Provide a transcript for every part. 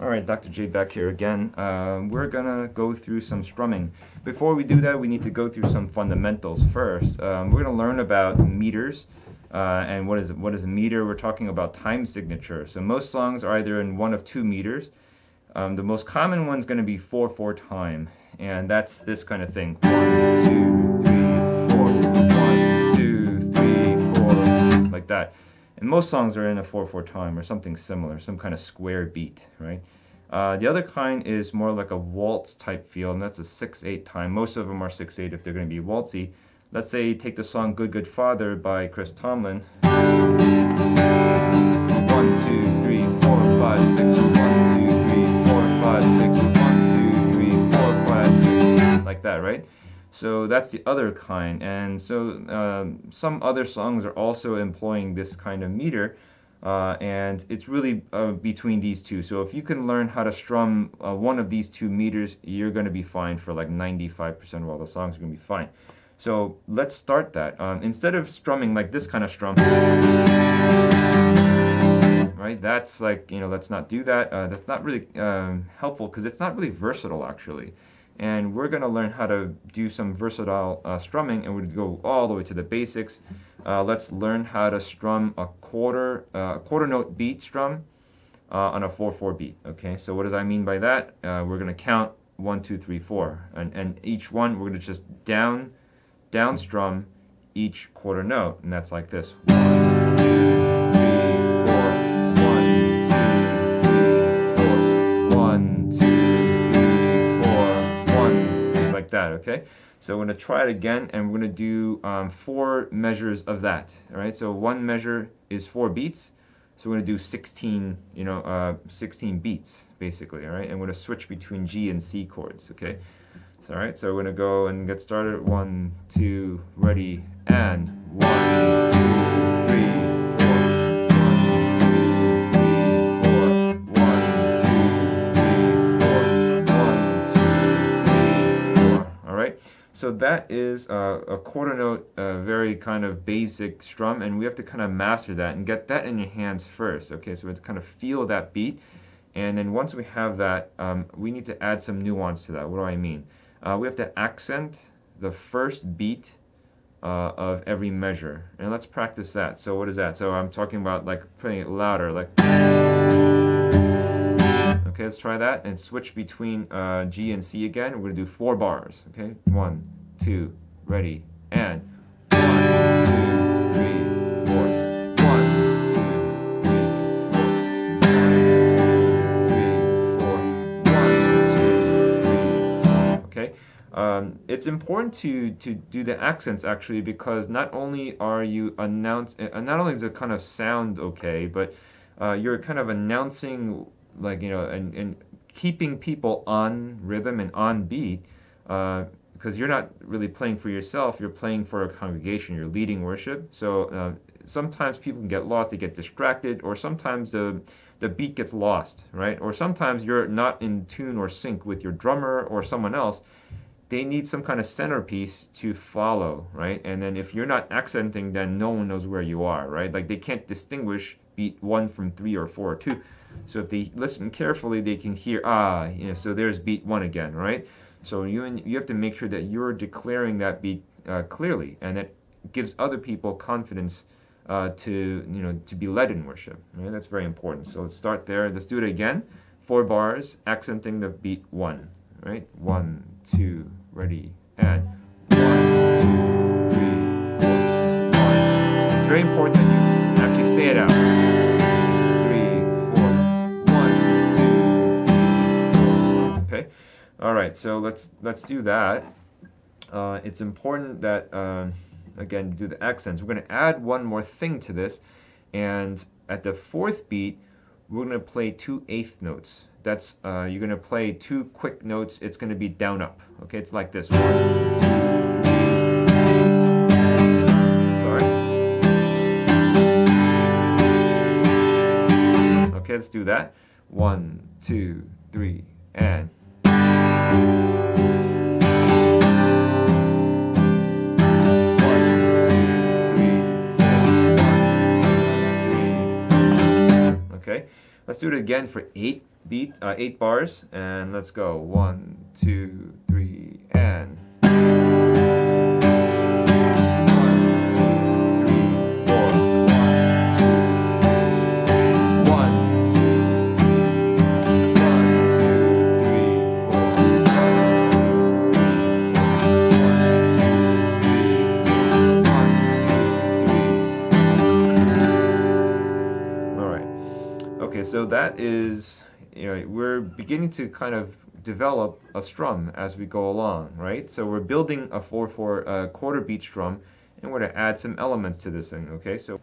Alright, Dr. J back here again. We're gonna go through some strumming. Before we do that, we need to go through some fundamentals first. We're gonna learn about meters. And what is a meter? We're talking about time signature. So most songs are either in one of two meters. The most common one's gonna be 4/4 time. And that's this kind of thing. 1, 2, 3, 4. 1, 2, 3, 4. Like that. And most songs are in a 4/4 time or something similar, some kind of square beat, right? The other kind is more like a waltz type feel, and that's a 6/8 time. Most of them are 6/8 if they're going to be waltzy. Let's say you take the song Good Good Father by Chris Tomlin. 1, 2, 3, 4, 5, 6. 1, 2, 3, 4, 5, 6. 1, 2, 3, 4, 5, 6. Like that, right? So that's the other kind, and so some other songs are also employing this kind of meter, and it's really between these two. So if you can learn how to strum one of these two meters, you're going to be fine for like 95% of all the songs. Are going to be fine. So let's start that. Instead of strumming like this kind of strum, right? That's like, let's not do that. That's not really helpful because it's not really versatile actually. And we're going to learn how to do some versatile strumming, and we're going to go all the way to the basics. Let's learn how to strum a quarter note beat strum on a 4/4 beat. Okay, so what does I mean by that? We're going to count 1, 2, 3, 4, and each one we're going to just down strum each quarter note, and that's like this. 1, 2, 3, 4. 1, 2, 3, 4. 1, 2. That, okay? So we're going to try it again, and we're going to do 4 measures of that. All right, so one measure is 4 beats, so we're going to do 16 beats basically. All right, and we're going to switch between G and C chords. Okay, so all right, so we're going to go and get started. 1, 2, ready, and 1, 2, 3, 4. 1, 2, 3, 4. 1, 2, 3, 4. 1, 2. So that is a quarter note, very kind of basic strum, and we have to kind of master that and get that in your hands first. Okay, so we have to kind of feel that beat, and then once we have that, we need to add some nuance to that. What do I mean? We have to accent the first beat of every measure, and let's practice that. So what is that? So I'm talking about like putting it louder, like. Okay, let's try that and switch between G and C again. We're going to do 4 bars. Okay, 1, 2, ready, and 1, 2, 3, 4. 1, 2, 3, 4. 1, 2, 3, 4. 1, 2, 3, 4. Okay, it's important to do the accents actually, because not only are you not only does it kind of sound okay, but you're kind of announcing, like, and keeping people on rhythm and on beat, because you're not really playing for yourself, you're playing for a congregation, you're leading worship. So sometimes people can get lost, they get distracted, or sometimes the beat gets lost, right? Or sometimes you're not in tune or sync with your drummer or someone else. They need some kind of centerpiece to follow, right? And then if you're not accenting, then no one knows where you are, right? Like they can't distinguish beat 1 from 3 or 4 or 2. So if they listen carefully, they can hear, so there's beat 1 again, right? So you have to make sure that you're declaring that beat clearly, and that gives other people confidence to be led in worship. Right? That's very important. So let's start there. Let's do it again. 4 bars, accenting the beat 1. Right? 1, 2, ready, and 1, 2, 3, 4. 1. It's very important that you actually say it out. 3, 4. 1, 2, 3, 4. Okay. All right. So let's do that. It's important that again, do the accents. We're going to add one more thing to this, and at the 4th beat, we're going to play 2 8th notes. That's you're going to play 2 quick notes. It's going to be down up. Okay, it's like this. 1, 2, 3. Sorry. Okay, let's do that. 1, 2, 3, and. 1, 2, 3, 4. 1, 2, 3. Okay, let's do it again for 8 beat, 8 bars, and let's go. 1, 2, 3, and. Okay, so that is, we're beginning to kind of develop a strum as we go along, right? So we're building a 4/4 quarter beat strum, and we're going to add some elements to this thing, okay? So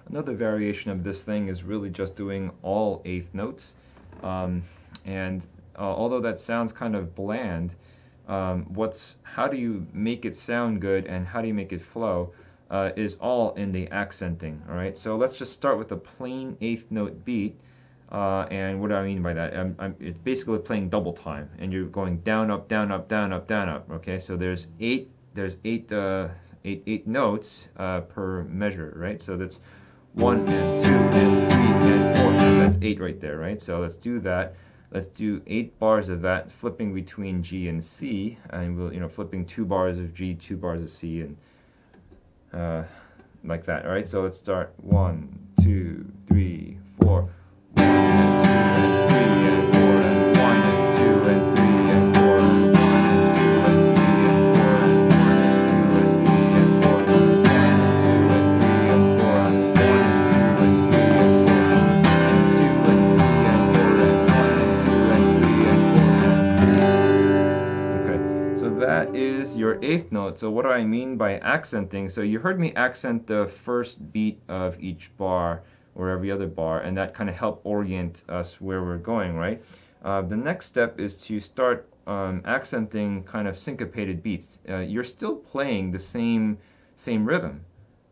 another variation of this thing is really just doing all eighth notes. And although that sounds kind of bland, how do you make it sound good and how do you make it flow is all in the accenting, all right? So let's just start with a plain eighth note beat. And what do I mean by that? It's basically playing double time, and you're going down, up, down, up, down, up, down, up. Okay, so there's eight notes per measure, right? So that's 1 and 2 and 3 and 4. That's 8 right there, right? So let's do that. Let's do 8 bars of that, flipping between G and C, and we'll flipping 2 bars of G, 2 bars of C, and like that. All right. So let's start 1, 2, 3, 4. Your eighth note. So what do I mean by accenting? So you heard me accent the first beat of each bar or every other bar, and that kind of helped orient us where we're going, right? The next step is to start accenting kind of syncopated beats. You're still playing the same rhythm,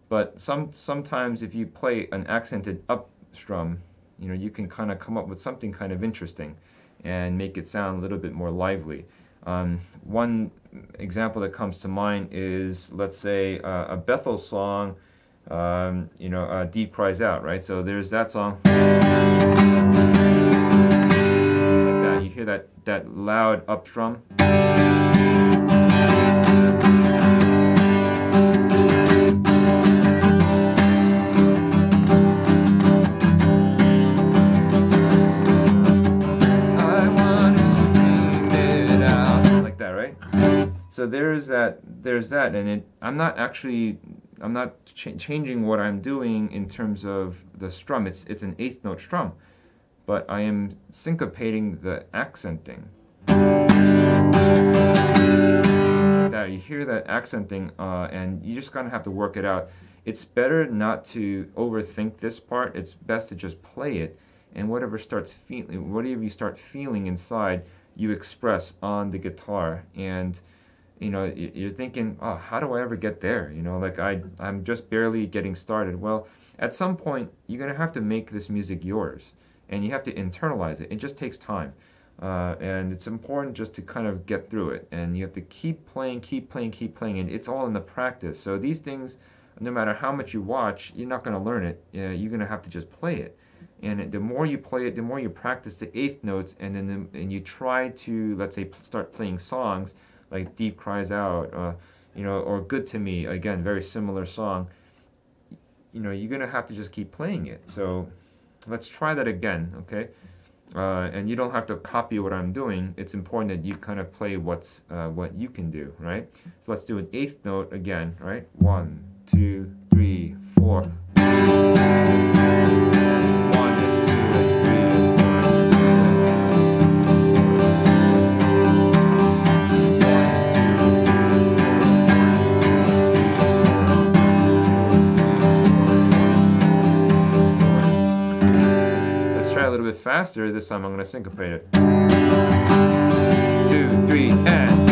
but sometimes if you play an accented up strum, you can kind of come up with something kind of interesting and make it sound a little bit more lively. One example that comes to mind is, let's say, a Bethel song, Deep Cries Out, right? So there's that song. Like that. You hear that loud up strum? So there's that, and I'm not changing what I'm doing in terms of the strum. It's an eighth note strum, but I am syncopating the accenting. That you hear that accenting, and you just kind of have to work it out. It's better not to overthink this part. It's best to just play it, and whatever you start feeling inside, you express on the guitar. And you're thinking, oh, how do I ever get there? Like I'm just barely getting started. Well, at some point, you're going to have to make this music yours, and you have to internalize it. It just takes time. And it's important just to kind of get through it. And you have to keep playing, and it's all in the practice. So these things, no matter how much you watch, you're not going to learn it. You're going to have to just play it. And the more you play it, the more you practice the eighth notes, and then and you try to, let's say, start playing songs like Deep Cries Out, or Good to Me, again, very similar song. You're going to have to just keep playing it. So let's try that again, okay? And you don't have to copy what I'm doing. It's important that you kind of play what you can do, right? So let's do an eighth note again, right? 1, 2, 3, 4. Faster. This time I'm going to syncopate it. 2, 3, and.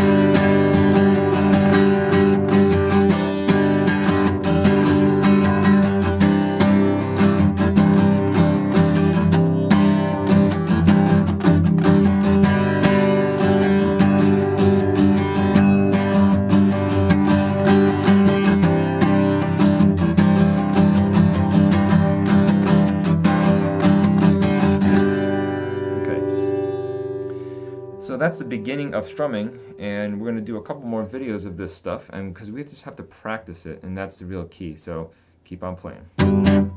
So that's the beginning of strumming, and we're going to do a couple more videos of this stuff, and because we just have to practice it, and that's the real key. So keep on playing.